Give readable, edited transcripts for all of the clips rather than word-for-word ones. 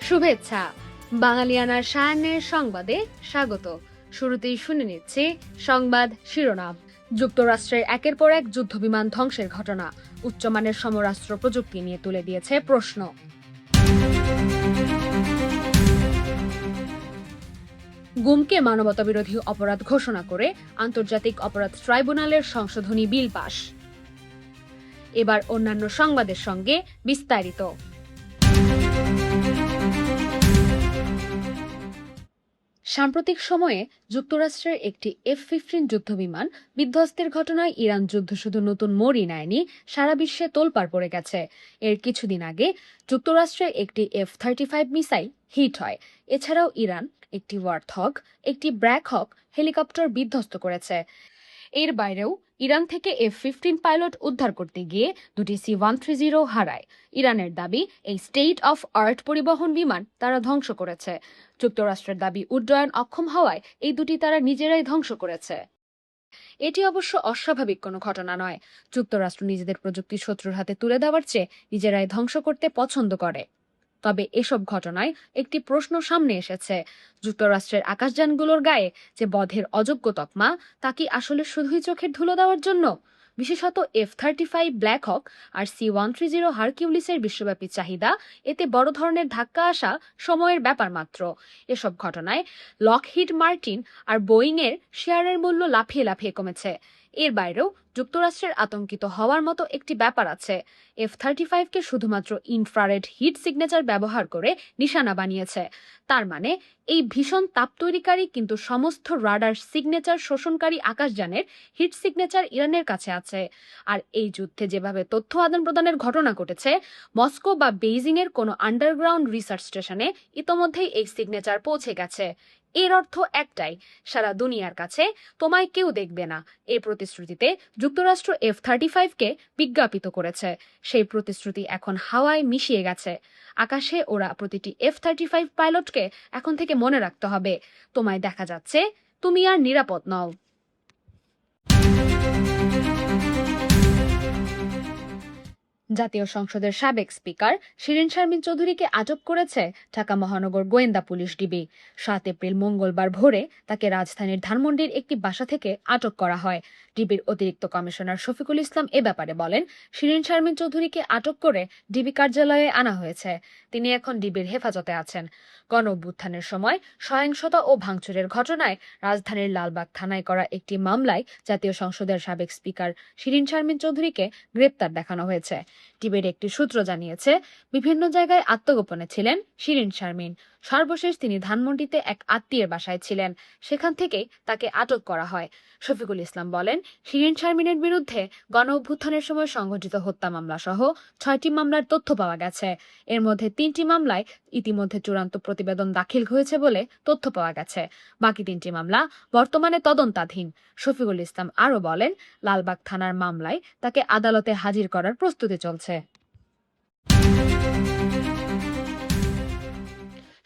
শুভেচ্ছা। বাঙালিয়ানার সায়ান্নের সংবাদে স্বাগত। শুরুতেই শুনে নিচ্ছে সংবাদ শিরোনাম। যুক্তরাষ্ট্রের একের পর এক যুদ্ধবিমান ধ্বংসের ঘটনা উচ্চমানের সমরাস্ত্র প্রযুক্তি নিয়ে তুলে দিয়েছে প্রশ্ন। গুমকে মানবতাবিরোধী অপরাধ ঘোষণা করে আন্তর্জাতিক অপরাধ ট্রাইব্যুনালের সংশোধনী বিল পাশ। এবার অন্যান্য সংবাদের সঙ্গে বিস্তারিত। সাম্প্রতিক সময়ে যুক্তরাষ্ট্রের একটি F-15 যুদ্ধবিমান বিধ্বস্তের ঘটনায় ইরান যুদ্ধ শুধু নতুন মোড়ই নেয়নি, সারা বিশ্বে তোলপাড় পড়ে গেছে। এর কিছুদিন আগে যুক্তরাষ্ট্রের একটি F-35 মিসাইল হিট হয়। এছাড়াও ইরান একটি ওয়ার্থগ, একটি ব্র্যাক হক হেলিকপ্টার বিধ্বস্ত করেছে। এর বাইরেও ইরান থেকে F-15 পাইলট উদ্ধার করতে গিয়ে দুটি C-130 হারায়। ইরানের দাবি, এই স্টেট অফ আর্ট পরিবহন বিমান তারা ধ্বংস করেছে। যুক্তরাষ্ট্রের দাবি, উড্ডয়ন অক্ষম হওয়ায় এই দুটি তারা নিজেরাই ধ্বংস করেছে। এটি অবশ্য অস্বাভাবিক কোনো ঘটনা নয়। যুক্তরাষ্ট্র নিজেদের প্রযুক্তি শত্রুর হাতে তুলে দেওয়ার চেয়ে নিজেরাই ধ্বংস করতে পছন্দ করে। তবে এসব ঘটনায় একটি প্রশ্ন সামনে এসেছে, যুক্তরাষ্ট্রের আকাশযানগুলোর গায়ে যে বধের অযোগ্য তকমা, তা কি আসলে শুধুই চোখের ধুলো দেওয়ার জন্য? বিশেষত F-35 ব্ল্যাক হক আর C-130 হারকিউলিসের বিশ্বব্যাপী চাহিদা, এতে বড় ধরনের ধাক্কা আসা সময়ের ব্যাপার মাত্র। এসব ঘটনায় লকহিড মার্টিন আর বোয়িং এর শেয়ারের মূল্য লাফিয়ে লাফিয়ে কমেছে। এর বাইরেও যুক্তরাষ্ট্রের আতঙ্কিত হওয়ার মতো একটি ব্যাপার আছে। F-35 কে শুধুমাত্র ইনফ্রারেড হিট সিগনেচার ব্যবহার করে নিশানা বানিয়েছে। তার মানে এই ভীষণ তাপ তৈরিকারী কিন্তু সমস্ত রাডার সিগনেচার শোষণকারী আকাশযানের হিট সিগনেচার ইরানের কাছে আছে। আর এই যুদ্ধে যেভাবে তথ্য আদান প্রদানের ঘটনা ঘটেছে, মস্কো বা বেইজিং এর কোনো আন্ডারগ্রাউন্ড রিসার্চ স্টেশনে ইতোমধ্যেই এই সিগনেচার পৌঁছে গেছে। এর অর্থ একটাই, সারা দুনিয়ার কাছে তোমায় কেউ দেখবে না। এই প্রতিশ্রুতিতে যুক্তরাষ্ট্র F-35 কে বিজ্ঞাপিত করেছে। সেই প্রতিশ্রুতি এখন হাওয়ায় মিশিয়ে গেছে। আকাশে ওরা প্রতিটি F-35 পাইলটকে এখন থেকে মনে রাখতে হবে, তোমায় দেখা যাচ্ছে, তুমি আর নিরাপদ নও। জাতীয় সংসদের সাবেক স্পিকার শিরীন শারমিন চৌধুরীকে আটক করেছে ঢাকা মহানগর গোয়েন্দা পুলিশ ডিবি। ৭ এপ্রিল মঙ্গলবার ভোরে তাকে রাজধানীর ধানমন্ডির একটি বাসা থেকে আটক করা হয়। ডিবির অতিরিক্ত কমিশনার শফিকুল ইসলাম এ ব্যাপারে বলেন, শিরীন শারমিন চৌধুরীকে আটক করে ডিবি কার্যালয়ে আনা হয়েছে। তিনি এখন ডিবির হেফাজতে আছেন। গণঅভ্যুত্থানের সময় সহিংসতা ও ভাঙচুরের ঘটনায় রাজধানীর লালবাগ থানায় করা একটি মামলায় জাতীয় সংসদের সাবেক স্পিকার শিরীন শারমিন চৌধুরীকে গ্রেপ্তার দেখানো হয়েছে। ডিবির একটি সূত্র জানিয়েছে, বিভিন্ন জায়গায় আত্মগোপনে ছিলেন শিরীন শারমিন। সর্বশেষ তিনি ধানমন্ডিতে এক আত্মীয়ের বাসায় ছিলেন, সেখান থেকেই তাকে আটক করা হয়। শফিকুল ইসলাম বলেন, শিরীন শারমিনের বিরুদ্ধে গণঅভ্যুত্থানের সময় সংঘটিত হত্যা মামলা সহ ৬টি মামলার তথ্য পাওয়া গেছে। এর মধ্যে ৩টি মামলায় ইতিমধ্যে চূড়ান্ত প্রতিবেদন দাখিল হয়েছে বলে তথ্য পাওয়া গেছে। বাকি ৩টি মামলা বর্তমানে তদন্তাধীন। শফিকুল ইসলাম আরও বলেন, লালবাগ থানার মামলায় তাকে আদালতে হাজির করার প্রস্তুতি চলছে।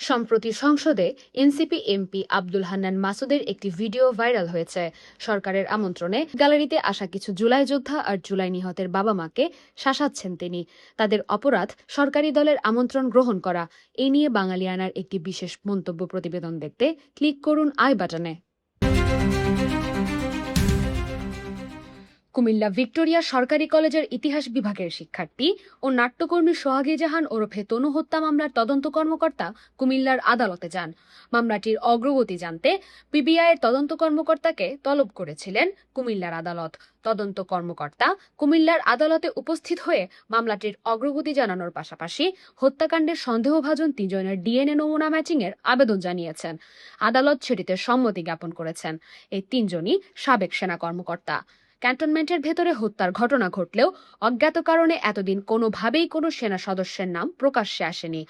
সম্প্রতি সংসদে এনসিপি এমপি আব্দুল হান্নান মাসুদের একটি ভিডিও ভাইরাল হয়েছে। সরকারের আমন্ত্রণে গ্যালারিতে আসা কিছু জুলাই যোদ্ধা আর জুলাই নিহতের বাবা মাকে শাসাচ্ছেন তিনি। তাদের অপরাধ সরকারি দলের আমন্ত্রণ গ্রহণ করা। এ নিয়ে বাঙালিয়ানার একটি বিশেষ মন্তব্য প্রতিবেদন দেখতে ক্লিক করুন আই বাটনে। কুমিল্লা ভিক্টোরিয়া সরকারি কলেজের ইতিহাস বিভাগের শিক্ষার্থী ও নাট্যকর্মী সোহাগী জাহান ওরফে তনু হত্যা মামলার তদন্ত কর্মকর্তা কুমিল্লার আদালতে যান। মামলাটির অগ্রগতি জানতে পিবিআইয়ের তদন্ত কর্মকর্তাকে তলব করেছিলেন কুমিল্লার আদালত। তদন্ত কর্মকর্তা কুমিল্লার আদালতে উপস্থিত হয়ে মামলাটির অগ্রগতি জানানোর পাশাপাশি হত্যাকাণ্ডের সন্দেহভাজন ৩ জনের ডিএনএ নমুনা ম্যাচিংয়ের আবেদন জানিয়েছেন। আদালত সেটিতে সম্মতি জ্ঞাপন করেছেন। এই ৩ জনই সাবেক সেনা কর্মকর্তা। ক্যান্টনমেন্টের ভেতরে হত্যার ঘটনা ঘটলেও অজ্ঞাত কারণে এতদিন কোনোভাবেই কোনো সেনা সদস্যের নাম প্রকাশ্যে আসেনি।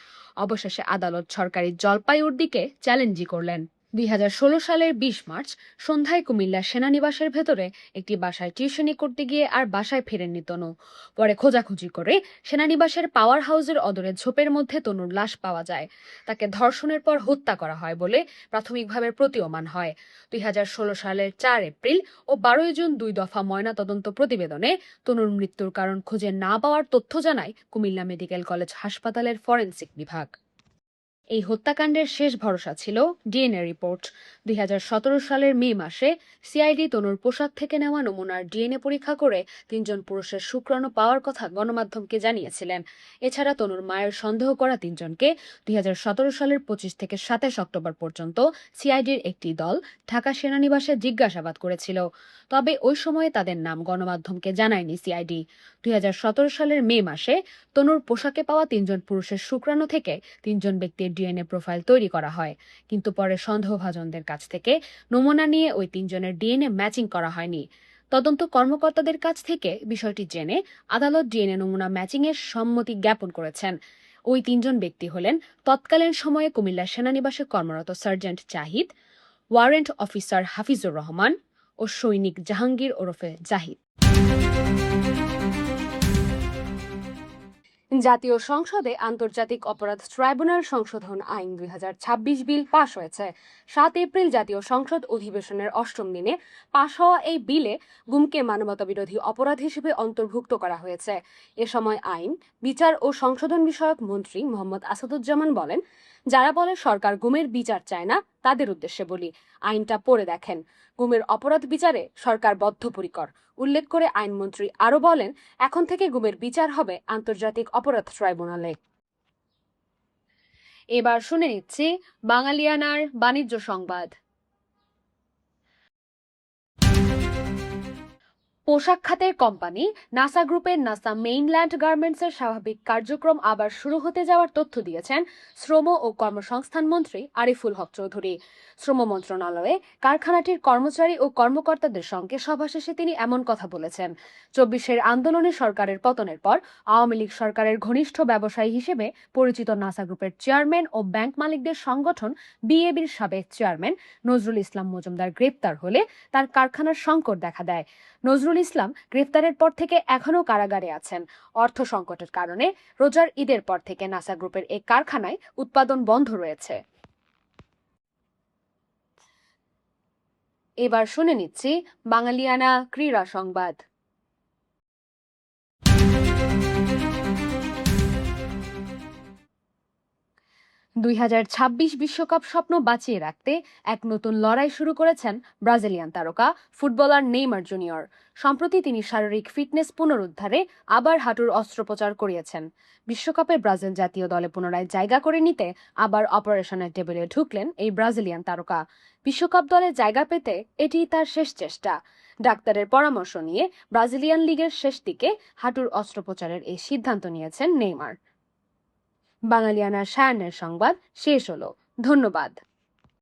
অবশেষে আদালত সরকারি জলপাইগুড়িকে চ্যালেঞ্জই করলেন। ২০১৬ সালের ২০ মার্চ সন্ধ্যায় কুমিল্লার সেনানিবাসের ভেতরে একটি বাসায় টিউশনি করতে গিয়ে আর বাসায় ফেরেননি তনু। পরে খোঁজাখুঁজি করে সেনানিবাসের পাওয়ার হাউসের অদূরে ঝোপের মধ্যে তনুর লাশ পাওয়া যায়। তাকে ধর্ষণের পর হত্যা করা হয় বলে প্রাথমিকভাবে প্রতীয়মান হয়। ২০১৬ সালের ৪ এপ্রিল ও ১২ জুন ২ দফা ময়নাতদন্ত প্রতিবেদনে তনুর মৃত্যুর কারণ খুঁজে না পাওয়ার তথ্য জানায় কুমিল্লা মেডিকেল কলেজ হাসপাতালের ফরেনসিক বিভাগ। এই হত্যাকাণ্ডের শেষ ভরসা ছিল ডিএনএ রিপোর্ট। ২০১৭ সালের মে মাসে সিআইডি তনুর পোশাক থেকে নেওয়া নমুনার ডিএনএ পরীক্ষা করে ৩ জন পুরুষের শুক্রাণু পাওয়ার কথা গণমাধ্যমকে জানিয়েছিলেন। এছাড়া তনুর মায়ের সন্দেহ করা ৩ জনকে ২০১৭ সালের ২৫ থেকে ২৭ অক্টোবর পর্যন্ত সিআইডির একটি দল ঢাকা সেনানিবাসে জিজ্ঞাসাবাদ করেছিল। তবে ওই সময়ে তাদের নাম গণমাধ্যমকে জানায়নি সিআইডি। ২০১৭ সালের মে মাসে তনুর পোশাকে পাওয়া ৩ জন পুরুষের শুক্রাণু থেকে ৩ জন ব্যক্তির ডিএনএ প্রোফাইল তৈরি করা হয়, কিন্তু পরে সন্দেহভাজনদের কাছ থেকে নমুনা নিয়ে ওই ৩ জনের ডিএনএ ম্যাচিং করা হয়নি। তদন্ত কর্মকর্তাদের কাছ থেকে বিষয়টি জেনে আদালত ডিএনএ নমুনা ম্যাচিং এর সম্মতি জ্ঞাপন করেছেন। ওই ৩ জন ব্যক্তি হলেন তৎকালীন সময়ে কুমিল্লা সেনানিবাসে কর্মরত sergeant Zahid, warrant officer Hafizur Rahman ও সৈনিক জাহাঙ্গীর ওরফে জাহিদ। জাতীয় সংসদে আন্তর্জাতিক অপরাধ ট্রাইব্যুনাল সংশোধন আইন ২০২৬ বিল পাশ হয়েছে। ৭ এপ্রিল জাতীয় সংসদ অধিবেশনের ৮ম দিনে পাশ হওয়া এই বিলে গুমকে মানবতাবিরোধী অপরাধ হিসেবে অন্তর্ভুক্ত করা হয়েছে। এ সময় আইন, বিচার ও সংশোধন বিষয়ক মন্ত্রী মোহাম্মদ আসাদুজ্জামান বলেন, যারা বলে সরকার গুমের বিচার চায় না তাদের উদ্দেশ্যে বলি, আইনটা পড়ে দেখেন। গুমের অপরাধ বিচারে সরকার বদ্ধপরিকর। উল্লেখ করে আইনমন্ত্রী আরো বলেন, এখন থেকে গুমের বিচার হবে আন্তর্জাতিক অপরাধ ট্রাইব্যুনালে। এবার শুনে নিচ্ছি বাঙালিয়ানার বাণিজ্য সংবাদ। পোশাক খাতের কোম্পানি নাসা গ্রুপের নাসা মেইনল্যান্ড গার্মেন্টসের স্বাভাবিক কার্যক্রম আবার শুরু হতে যাওয়ার তথ্য দিয়েছেন শ্রম ও কর্মসংস্থান মন্ত্রী আরিফুল হক চৌধুরী। শ্রম মন্ত্রণালয়ে কারখানাটির কর্মচারী ও কর্মকর্তাদের সঙ্গে সভা শেষে তিনি এমন কথা বলেছেন। ২৪-এর আন্দোলনে সরকারের পতনের পর আওয়ামী লীগ সরকারের ঘনিষ্ঠ ব্যবসায়ী হিসেবে পরিচিত নাসা গ্রুপের চেয়ারম্যান ও ব্যাংক মালিকদের সংগঠন বিএবির সাবেক চেয়ারম্যান নজরুল ইসলাম মজুমদার গ্রেপ্তার হলে তার কারখানার সংকট দেখা দেয়। নজরুল ইসলাম গ্রেফতারের পর থেকে এখনও কারাগারে আছেন। অর্থ সংকটের কারণে রোজার ঈদের পর থেকে নাসা গ্রুপের এই কারখানায় উৎপাদন বন্ধ রয়েছে। এবার শুনে নিচ্ছি বাঙালিয়ানা ক্রীড়া সংবাদ। ২০২৬ বিশ্বকাপ স্বপ্ন বাঁচিয়ে রাখতে এক নতুন লড়াই শুরু করেছেন ব্রাজিলিয়ান তারকা ফুটবলার নেইমার জুনিয়র। সম্প্রতি তিনি শারীরিক ফিটনেস পুনরুদ্ধারে আবার হাঁটুর অস্ত্রোপচার করিয়েছেন। বিশ্বকাপে ব্রাজিল জাতীয় দলে পুনরায় জায়গা করে নিতে আবার অপারেশনের টেবিলে ঢুকলেন এই ব্রাজিলিয়ান তারকা। বিশ্বকাপ দলে জায়গা পেতে এটি তার শেষ চেষ্টা। ডাক্তারের পরামর্শ নিয়ে ব্রাজিলিয়ান লিগের শেষ দিকে হাঁটুর অস্ত্রোপচারের এই সিদ্ধান্ত নিয়েছেন নেইমার। বাঙালিয়ানার সায়ান্নের সংবাদ শেষ হলো। ধন্যবাদ।